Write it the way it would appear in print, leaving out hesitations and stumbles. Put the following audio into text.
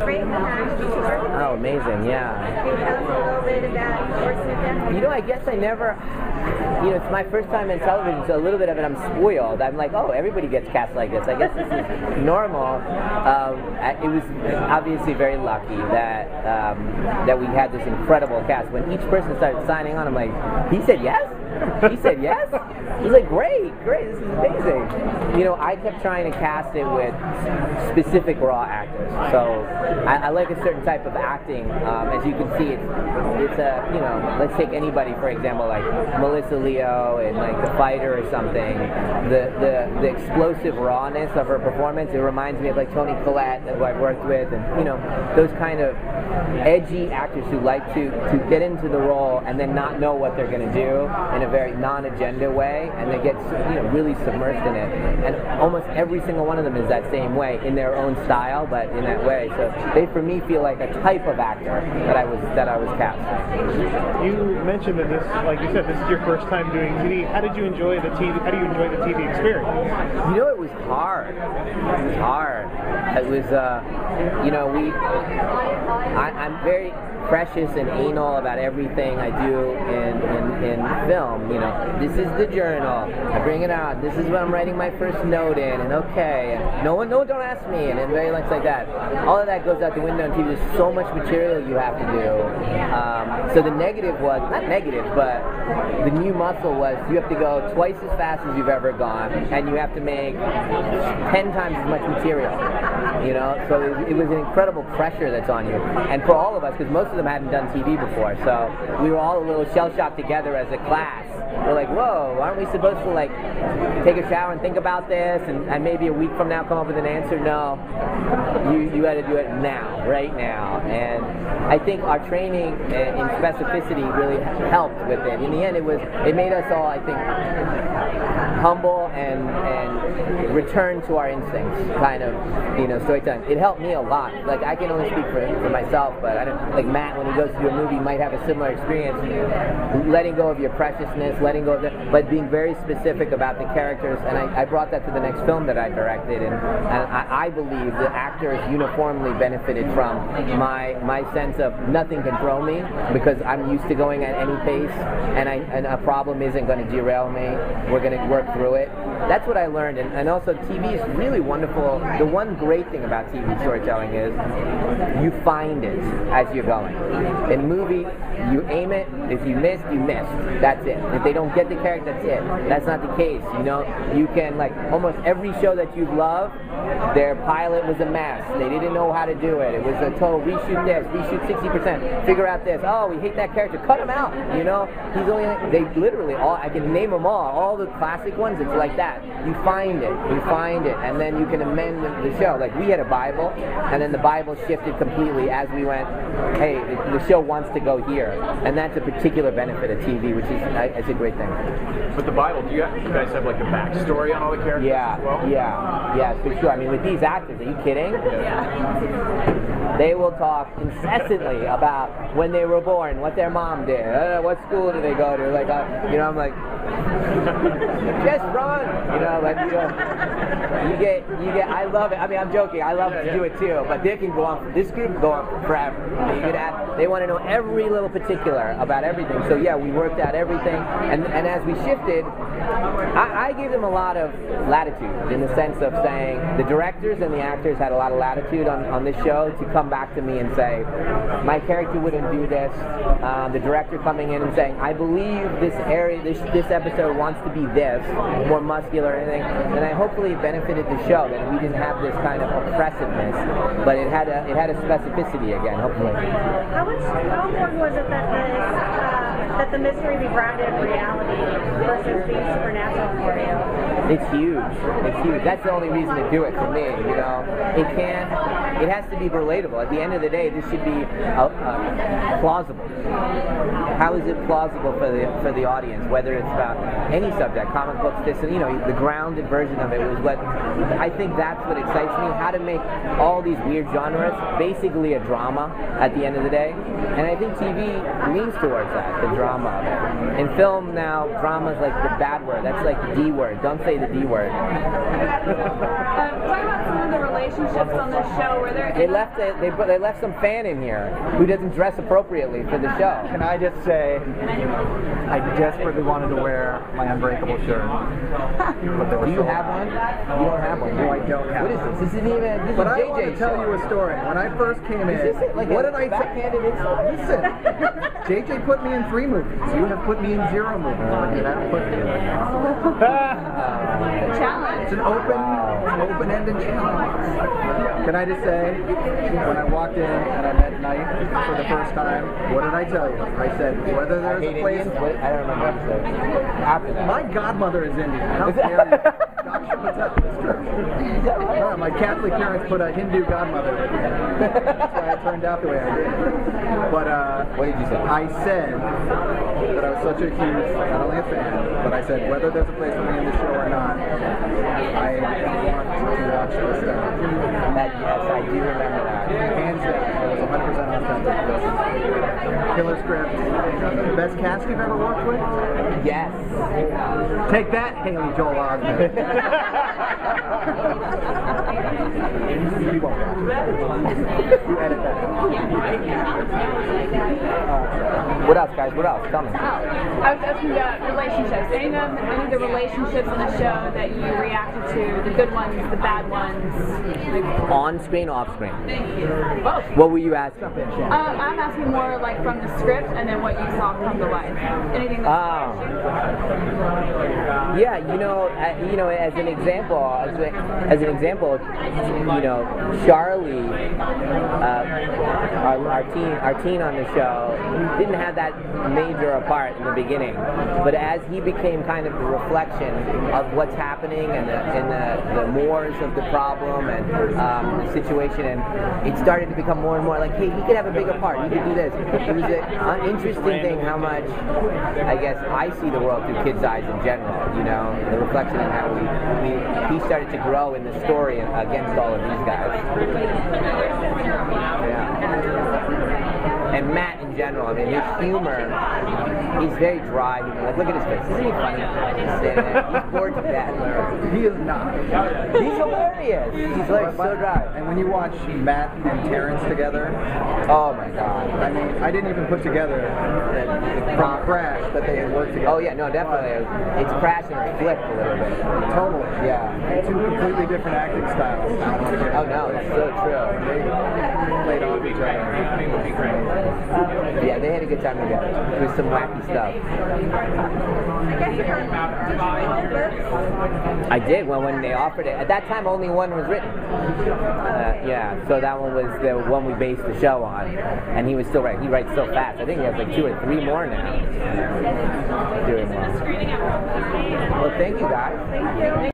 great match. Oh, amazing, yeah. Can you tell us a little bit about working with them? You know, I guess I never, it's my first time in television, so a little bit of it I'm spoiled. I'm like, oh, everybody gets cast like this. I guess this is normal. It was obviously very lucky that we had this incredible cast. When each person started signing on, I'm like, he said yes? He said yes? He's like, great, this is amazing. I kept trying to cast it with specific raw actors. So I like a certain type of acting. As you can see, it's a, let's take anybody, for example, like Melissa Leo in like The Fighter or something. The explosive rawness of her performance, it reminds me of like Toni Collette, who I've worked with, and those kind of edgy actors who like to get into the role and then not know what they're going to do in a very non-agenda way, and they get really submersed in it. And almost every single one of them is that same way, in their own style, but in that way. So they, for me, feel like a type of actor that I was cast. You mentioned that this, like you said, this is your first time doing TV. How did you enjoy the TV? How do you enjoy the TV experience? It was hard. It was hard. It was, I'm very precious and anal about everything I do in film. This is the journal. I bring it out. This is when I'm writing my first note in, and okay, and no, don't ask me, and very much like that. All of that goes out the window on TV. There's so much material you have to do. So the negative was, not negative, but the new muscle was you have to go twice as fast as you've ever gone, and you have to make 10 times as much material. So it was an incredible pressure that's on you. And for all of us, because most of them hadn't done TV before, so we were all a little shell-shocked together as a class. We're like, whoa, aren't we supposed to like take a shower and think about this and maybe a week from now come up with an answer? No, you got to do it now, right now. And I think our training in specificity really helped with it. In the end, it made us all, I think, humble and return to our instincts, kind of, storytelling. It helped me a lot. Like, I can only speak for myself, but I don't, like Matt, when he goes to do a movie, might have a similar experience. Letting go of your preciousness, letting go of it, but being very specific about the characters. And I brought that to the next film that I directed, and I believe the actors uniformly benefited from my sense of nothing can throw me, because I'm used to going at any pace, and a problem isn't going to derail me. We're going to work through it. That's what I learned, and also TV is really wonderful. The one great thing about TV storytelling is you find it as you're going. In movie, you aim it. If you miss, you miss. That's it. If they don't get the character, that's it. That's not the case. You can, like, almost every show that you've loved, their pilot was a mess. They didn't know how to do it. It was a total reshoot this, reshoot 60%, figure out this. Oh, we hate that character. Cut him out. He's only. They literally all. I can name them all the classic ones. It's like that. You find it, and then you can amend the show. Like, we had a Bible, and then the Bible shifted completely as we went. Hey, the show wants to go here, and that's a particular benefit of TV, which is it's a great thing. With the Bible, do you guys have like a backstory on all the characters as well? Yeah, for sure. I mean, with these actors, are you kidding? Yeah. They will talk incessantly about when they were born, what their mom did, what school did they go to. Like, I'm like, just run. You get. I love it. I mean, I'm joking. I love to do it too. But they can go on. This group can go on forever. They want to know every little particular about everything. So yeah, we worked out everything. And as we shifted, I gave them a lot of latitude in the sense of saying the directors and the actors had a lot of latitude on this show to come back to me and say, my character wouldn't do this. The director coming in and saying, I believe this area, this episode wants to be this, more muscular and anything. And I hopefully it benefited the show that we didn't have this kind of oppressiveness, but it had a specificity again, hopefully. How important was it that the mystery be grounded in reality versus being supernatural for you? It's huge. That's the only reason to do it for me. It has to be relatable. At the end of the day, this should be plausible. How is it plausible for the audience? Whether it's about any subject, comic books, this, and the grounded version of it was what I think that's what excites me. How to make all these weird genres basically a drama at the end of the day, and I think TV leans towards that, the drama of it. In film now, drama is like the bad word. That's like the D word. Don't say the D word. Talk about some of the relationships on this show? Were there? They left some fan in here who doesn't dress appropriately for the show. Can I just say, I desperately wanted to wear my Unbreakable shirt. But Do you have one? You don't have one. No, I don't have What is this? This isn't even. This But is I JJ want to tell you a story. When I first came in, Is this like what a did I backhanded insult? Listen, JJ put me in 3 movies. You have put me in 0 movies. But you haven't put me in Challenge. It's an open-ended challenge. Can I just say, when I walked in and I met Knight for the first time, what did I tell you? I said, whether there's a place... I don't remember episode. After that. My godmother is Indian. How dare you? No, my Catholic parents put a Hindu godmother in me. That's why I turned out the way I did. But what did you say? I said that I was such a huge, not only a fan, but I said whether there's a place for me in the show or not, I want to watch this stuff. Yes, I do remember that. Hands down, it was 100% authentic. Killer script. Best cast you've ever worked with? Yes. Take that, Haley Joel Osment. You won't watch it. You edit that out. What else, guys? What else? Tell me. I was asking about relationships. Any of the relationships in the show that you reacted to, the good ones, the bad ones? On screen, off screen. Both. What were you asking? I'm asking more like from the script and then what you saw come to life. Anything that's Yeah, as an example, Charlie, our teen on the show, didn't have that major a part in the beginning, but as he became kind of the reflection of what's happening and the mores of the problem and the situation, and it started to become more and more like, hey, he could have a bigger part, he could do this. It was an interesting thing how much, I guess, I see the world through kids' eyes in general, the reflection of how he started to grow in the story against all of these guys. Yeah. And Matt in general, I mean, his humor, he's very dry. Like, look at his face. Isn't he funny? He's standing there. He's bored to death. He is not. He's hilarious. He's like so dry. And when you watch Matt and Terrence together, oh my god. I mean, I didn't even put together that from Crash that they had worked together. Oh yeah, no, definitely. It's Crash and it's flipped a little bit. Totally. Yeah. 2 completely different acting styles. Oh no, it's so true. They played off each other. Yeah, they had a good time together. It was some wacky stuff. I did. Well, when they offered it, at that time only one was written. Yeah, so that one was the one we based the show on, and he was still writing. He writes so fast. I think he has like 2 or 3 more now. Doing well. Well, thank you guys. Thank you.